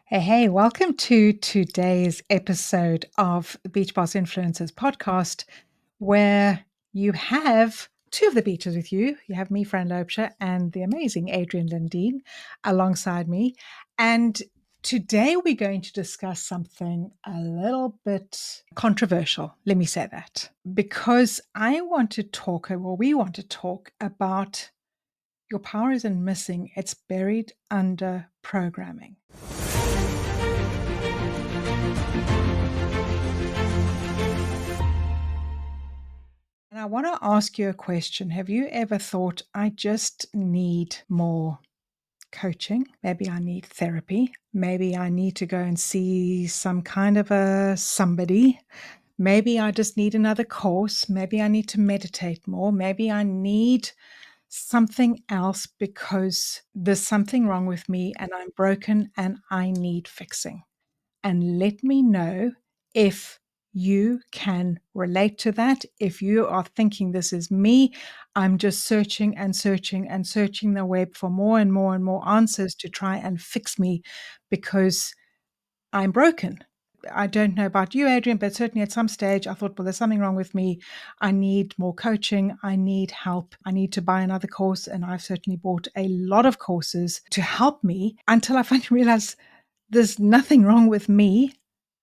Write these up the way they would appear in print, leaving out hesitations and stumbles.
Hey, welcome to today's episode of Beach Boss Influencers podcast, where you have two of the beaches with you. You have me, Fran Loubser, and the amazing Adrian Lindeen alongside me. And today we're going to discuss something a little bit controversial. Let me say that because I want to talk, or we want to talk about your power isn't missing, it's buried under programming. And I want to ask you a question. Have you ever thought, I just need more coaching? Maybe I need therapy. Maybe I need to go and see some kind of a somebody. Maybe I just need another course. Maybe I need to meditate more. Maybe I need something else because there's something wrong with me and I'm broken and I need fixing. And let me know if you can relate to that. If you are thinking this is me, I'm just searching and searching and searching the web for more and more and more answers to try and fix me because I'm broken. I don't know about you, Adrian, but certainly at some stage I thought, well, there's something wrong with me. I need more coaching. I need help. I need to buy another course. And I've certainly bought a lot of courses to help me until I finally realized there's nothing wrong with me.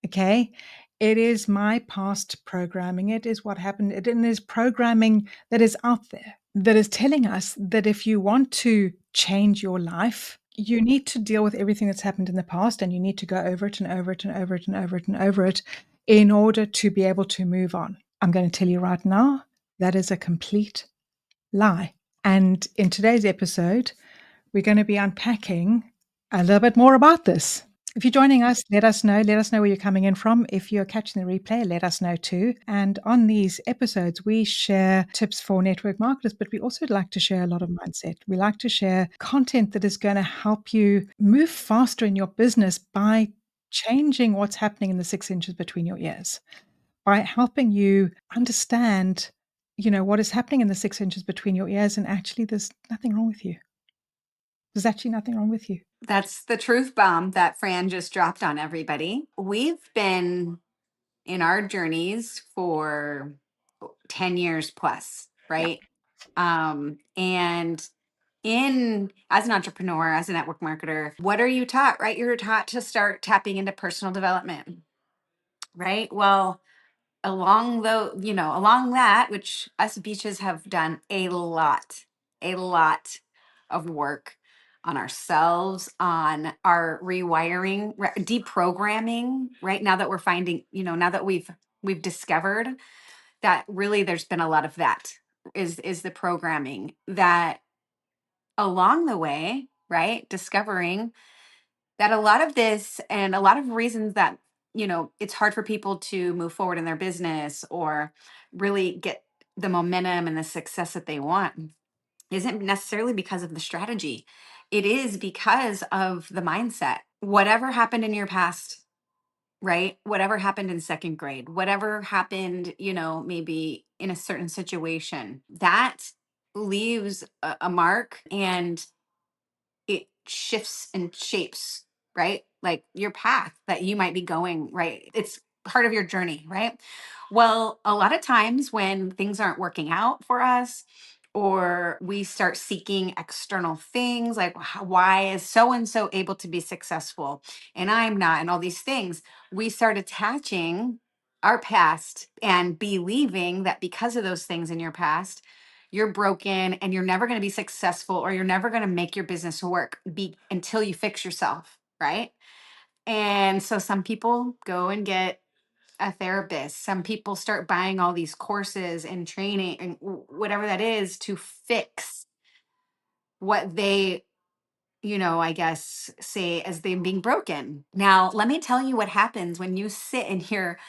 Okay. It is my past programming. It is what happened. It is programming that is out there that is telling us that if you want to change your life, you need to deal with everything that's happened in the past and you need to go over it and over it and over it and over it and over it in order to be able to move on. I'm going to tell you right now, that is a complete lie. And in today's episode, we're going to be unpacking a little bit more about this. If you're joining us, let us know. Let us know where you're coming in from. If you're catching the replay, let us know too. And on these episodes, we share tips for network marketers, but we also like to share a lot of mindset. We like to share content that is going to help you move faster in your business by changing what's happening in the 6 inches between your ears, by helping you understand, what is happening in the 6 inches between your ears. And actually, there's nothing wrong with you. There's actually nothing wrong with you. That's the truth bomb that Fran just dropped on everybody. We've been in our journeys for 10 years plus, Yeah. right? And in as an entrepreneur, as a network marketer, what are you taught, right? You're taught to start tapping into personal development, right? Well, along that, which us beaches have done a lot of work on ourselves, on our rewiring, deprogramming, right? Now that we're finding, now that we've discovered that really there's been a lot of that is the programming that along the way, right? Discovering that a lot of this and a lot of reasons that it's hard for people to move forward in their business or really get the momentum and the success that they want isn't necessarily because of the strategy. It is because of the mindset. Whatever happened in your past, right? Whatever happened in second grade, whatever happened, maybe in a certain situation, that leaves a mark, and it shifts and shapes, right? Like your path that you might be going, right? It's part of your journey, right? Well, a lot of times when things aren't working out for us, or we start seeking external things like why is so and so able to be successful and I'm not, and all these things, we start attaching our past and believing that because of those things in your past, you're broken and you're never going to be successful or you're never going to make your business work until you fix yourself, right? And so some people go and get a therapist. Some people start buying all these courses and training and whatever that is to fix what they, I guess, say as them being broken. Now, let me tell you what happens when you sit in your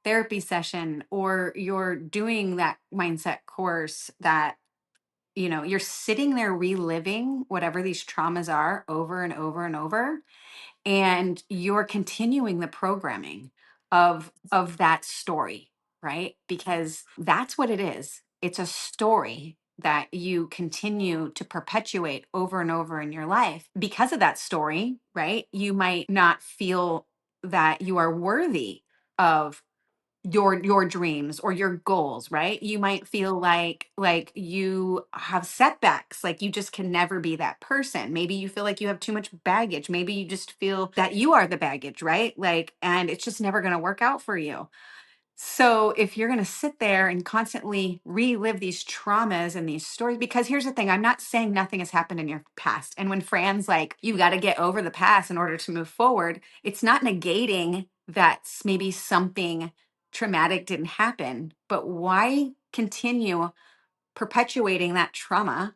therapy session or you're doing that mindset course, that you're sitting there reliving whatever these traumas are over and over and over, and you're continuing the programming of that story, right? Because that's what it is. It's a story. that you continue to perpetuate over and over in your life because of that story, right? You might not feel that you are worthy of your dreams or your goals, right? You might feel like you have setbacks, like you just can never be that person. Maybe you feel like you have too much baggage. Maybe you just feel that you are the baggage, right? Like, and it's just never going to work out for you. So if you're going to sit there and constantly relive these traumas and these stories, because here's the thing, I'm not saying nothing has happened in your past. And when Fran's like, you got to get over the past in order to move forward, it's not negating that maybe something traumatic didn't happen, but why continue perpetuating that trauma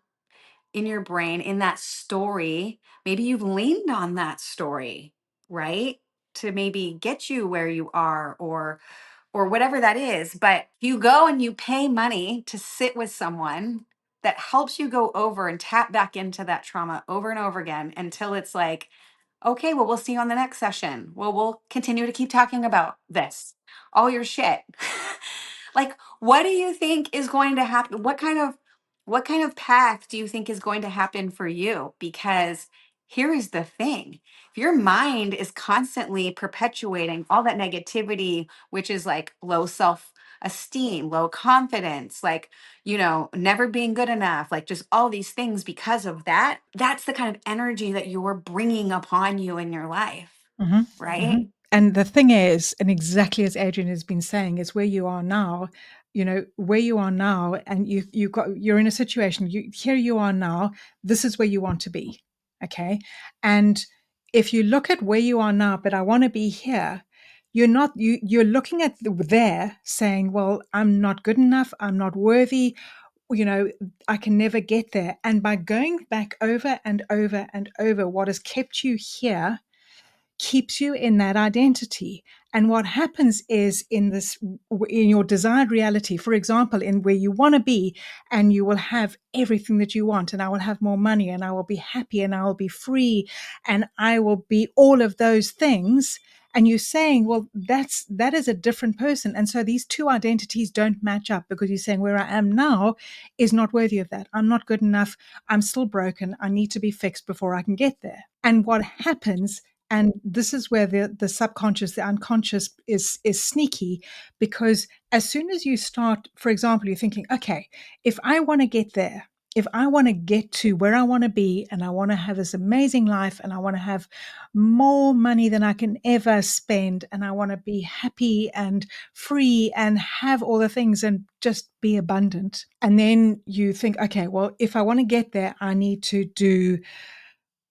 in your brain, in that story? Maybe you've leaned on that story, right? To maybe get you where you are, or whatever that is. But you go and you pay money to sit with someone that helps you go over and tap back into that trauma over and over again until it's like, okay, well, we'll see you on the next session. Well, we'll continue to keep talking about this, all your shit. Like, what do you think is going to happen? What kind of path do you think is going to happen for you? Because here is the thing. If your mind is constantly perpetuating all that negativity, which is like low self esteem, low confidence, like, never being good enough, like just all these things because of that, that's the kind of energy that you're bringing upon you in your life, Mhm, right? mhm. And the thing is, and exactly as Adrian has been saying, is where you are now, where you are now, and you're in a situation, here you are now, this is where you want to be. Okay. And if you look at where you are now, but I want to be here, you're looking at there saying, well, I'm not good enough, I'm not worthy, you know, I can never get there. And by going back over and over and over, what has kept you here keeps you in that identity. And what happens is in your desired reality, for example, in where you want to be, and you will have everything that you want, and I will have more money, and I will be happy, and I will be free, and I will be all of those things. And you're saying, well, that is a different person. And so these two identities don't match up, because you're saying where I am now is not worthy of that. I'm not good enough. I'm still broken. I need to be fixed before I can get there. And what happens, and this is where the subconscious, the unconscious is sneaky, because as soon as you start, for example, you're thinking, okay, if I want to get there, if I want to get to where I want to be, and I want to have this amazing life, and I want to have more money than I can ever spend, and I want to be happy and free and have all the things and just be abundant. And then you think, okay, well, if I want to get there, I need to do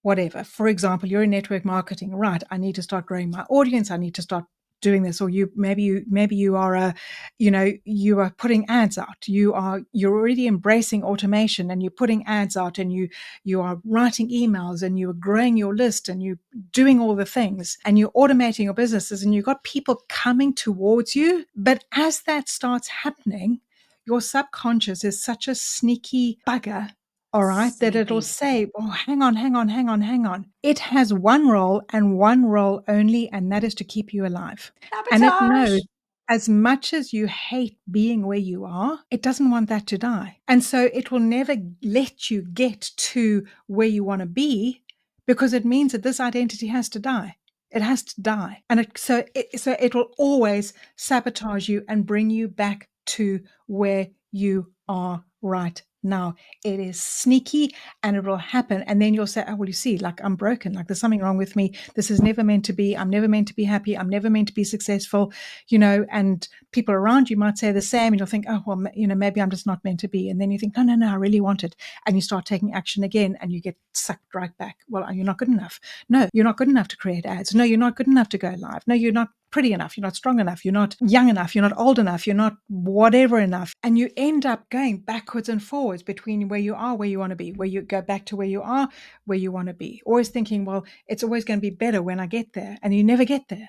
whatever. For example, you're in network marketing, right? I need to start growing my audience. I need to start doing this. Or maybe you are you are putting ads out. You're already embracing automation, and you're putting ads out, and you are writing emails, and you are growing your list, and you're doing all the things, and you're automating your businesses, and you've got people coming towards you. But as that starts happening, your subconscious is such a sneaky bugger, all right, that it'll Sneaky say, oh, hang on, hang on, hang on, hang on. It has one role and one role only, and that is to keep you alive. And it knows, sabotage. as much as you hate being where you are, it doesn't want that to die. And so it will never let you get to where you want to be, because it means that this identity has to die. It has to die. And so it will always sabotage you and bring you back to where you are right now. It is sneaky, and it will happen. And then you'll say, oh, well, you see, like, I'm broken. Like, there's something wrong with me. This is never meant to be. I'm never meant to be happy. I'm never meant to be successful, and people around you might say the same. And you'll think, oh, well, maybe I'm just not meant to be. And then you think, no, no, no, I really want it. And you start taking action again, and you get sucked right back. Well, you're not good enough. No, you're not good enough to create ads. No, you're not good enough to go live. No, you're not pretty enough, you're not strong enough, you're not young enough, you're not old enough, you're not whatever enough. And you end up going backwards and forwards between where you are, where you want to be, where you go back to where you are, where you want to be. Always thinking, well, it's always going to be better when I get there. And you never get there,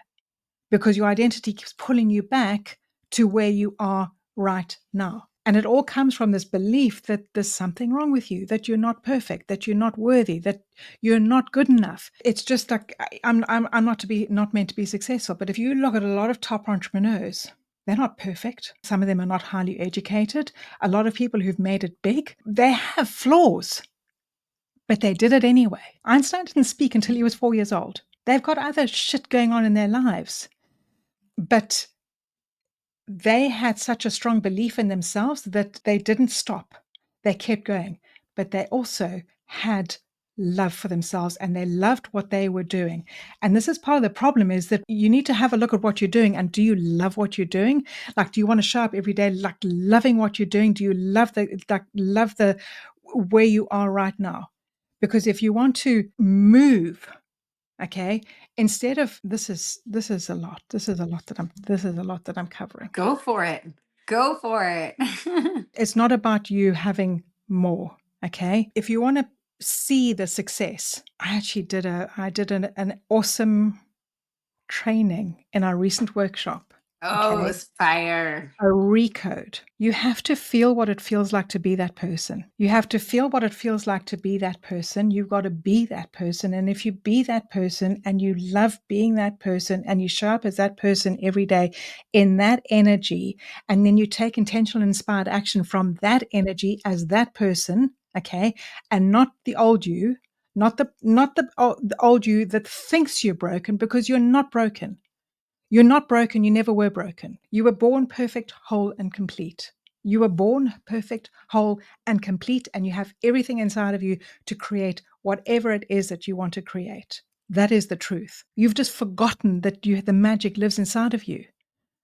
because your identity keeps pulling you back to where you are right now. And it all comes from this belief that there's something wrong with you, that you're not perfect, that you're not worthy, that you're not good enough. It's just like, I'm not meant to be successful. But if you look at a lot of top entrepreneurs, They're not perfect. Some of them are not highly educated. A lot of people who've made it big, they have flaws, but they did it anyway. Einstein didn't speak until he was 4 years old. They've got other shit going on in their lives, but they had such a strong belief in themselves that they didn't stop. They kept going, but they also had love for themselves and they loved what they were doing. And this is part of the problem, is that you need to have a look at what you're doing, and do you love what you're doing? Like, do you want to show up every day like loving what you're doing? Do you love the where you are right now? Because if you want to move, okay, instead of, this is a lot. This is a lot that I'm covering. Go for it. Go for it. It's not about you having more, okay? If you want to see the success, I did an awesome training in our recent workshop, Oh, it okay? was fire. A recode. You have to feel what it feels like to be that person. You have to feel what it feels like to be that person. You've got to be that person. And if you be that person and you love being that person and you show up as that person every day in that energy, and then you take intentional, inspired action from that energy as that person, okay, and not the old you, not the old you that thinks you're broken, because you're not broken. You're not broken. You never were broken. You were born perfect, whole, and complete. You were born perfect, whole, and complete, and you have everything inside of you to create whatever it is that you want to create. That is the truth. You've just forgotten that the magic lives inside of you.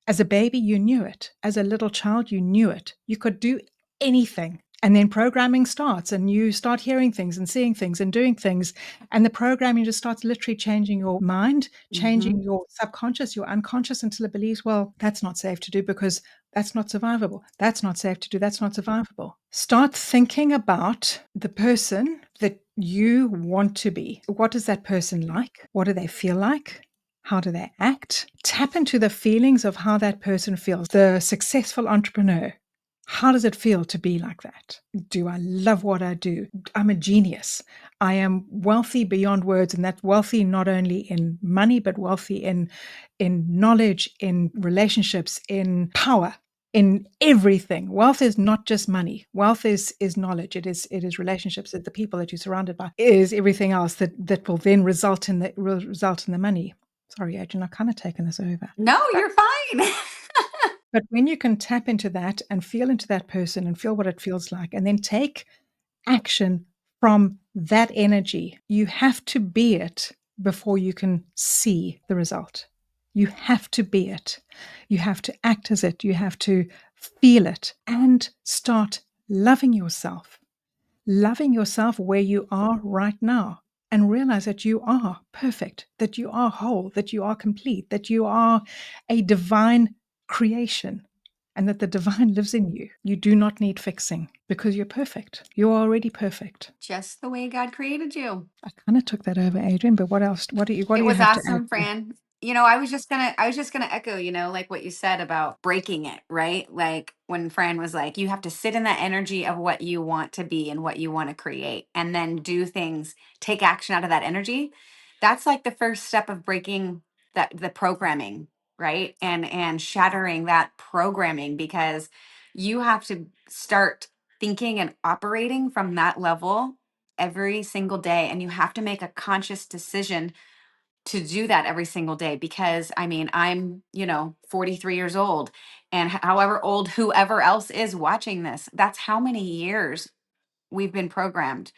As a baby, you knew it. As a little child, you knew it. You could do anything. And then programming starts, and you start hearing things and seeing things and doing things. And the programming just starts literally changing your mind, Hmm. changing your subconscious, your unconscious, until it believes, well, that's not safe to do because that's not survivable. That's not safe to do. That's not survivable. Start thinking about the person that you want to be. What is that person like? What do they feel like? How do they act? Tap into the feelings of how that person feels. The successful entrepreneur. How does it feel to be like that? Do I love what I do? I'm a genius. I am wealthy beyond words, and that's wealthy not only in money, but wealthy in knowledge, in relationships, in power, in everything. Wealth is not just money. Wealth is knowledge. It is relationships. It's the people that you're surrounded by. It is everything else that will then result in the money. Sorry, Adrian, I've kind of taken this over. No, But you're fine. but when you can tap into that and feel into that person and feel what it feels like, and then take action from that energy, you have to be it before you can see the result. You have to be it. You have to act as it. You have to feel it and start loving yourself where you are right now, and realize that you are perfect, that you are whole, that you are complete, that you are a divine creation, and that the divine lives in you. You do not need fixing because you're perfect. You're already perfect. Just the way God created you. I kind of took that over, Adrian, but what else? What It do you was have to add awesome, to? Fran. I was just gonna echo, like what you said about breaking it, right? Like when Fran was like, you have to sit in that energy of what you want to be and what you want to create, and then do things, take action out of that energy. That's like the first step of breaking the programming, right? And shattering that programming, because you have to start thinking and operating from that level every single day, and you have to make a conscious decision to do that every single day. Because I mean, I'm 43 years old, and however old whoever else is watching this, that's how many years we've been programmed,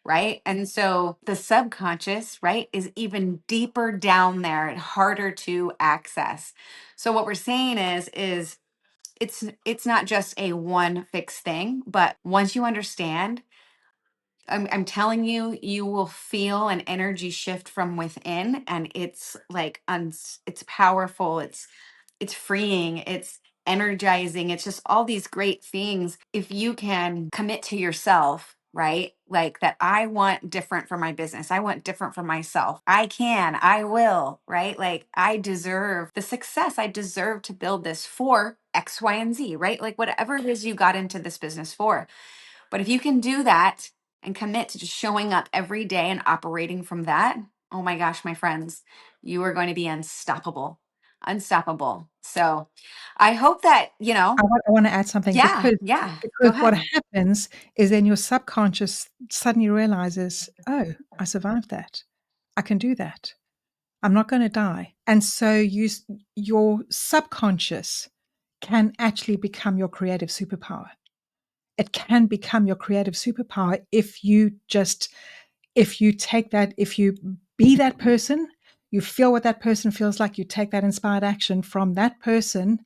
right? And so the subconscious, right, is even deeper down there and harder to access. So what we're saying is it's not just a one fixed thing, but once you understand, I'm telling you, you will feel an energy shift from within, and it's like it's powerful. It's freeing. It's energizing. It's just all these great things if you can commit to yourself, right? Like that. I want different for my business. I want different for myself. I can. I will. Right? Like I deserve the success. I deserve to build this for X, Y, and Z. Right? Like whatever it is you got into this business for. But if you can do that and commit to just showing up every day and operating from that, oh my gosh, my friends, you are going to be unstoppable. Unstoppable. So I hope that, I want to add something yeah, because yeah, go what ahead. happens is then your subconscious suddenly realizes, oh, I survived that. I can do that. I'm not going to die. And so your subconscious can actually become your creative superpower. It can become your creative superpower if you take that, if you be that person, you feel what that person feels like, you take that inspired action from that person,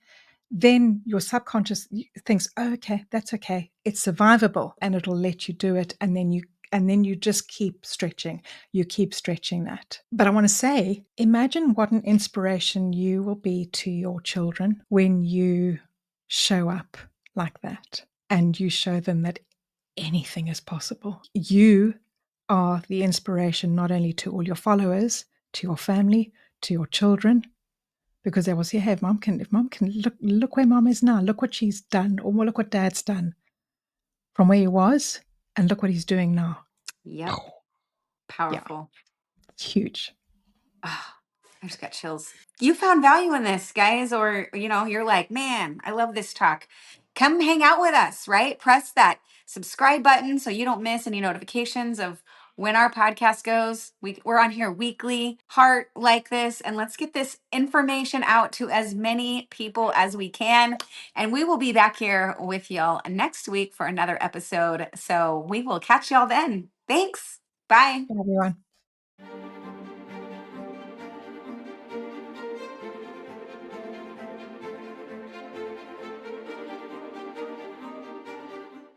then your subconscious thinks, oh, okay, that's okay. It's survivable, and it'll let you do it. And then you just keep stretching. You keep stretching that. But I want to say, imagine what an inspiration you will be to your children when you show up like that and you show them that anything is possible. You are the inspiration not only to all your followers, to your family, to your children, because they will say, "Hey, if mom can look where mom is now, look what she's done, or look what dad's done from where he was, and look what he's doing now." Yep. Yeah, Powerful. it's huge. Ah, I just got chills. You found value in this, guys, or you're like, man, I love this talk. Come hang out with us, right? Press that subscribe button so you don't miss any notifications of when our podcast goes. We're on here weekly, heart like this, and let's get this information out to as many people as we can. And we will be back here with y'all next week for another episode. So we will catch y'all then. Thanks. Bye. Bye, everyone.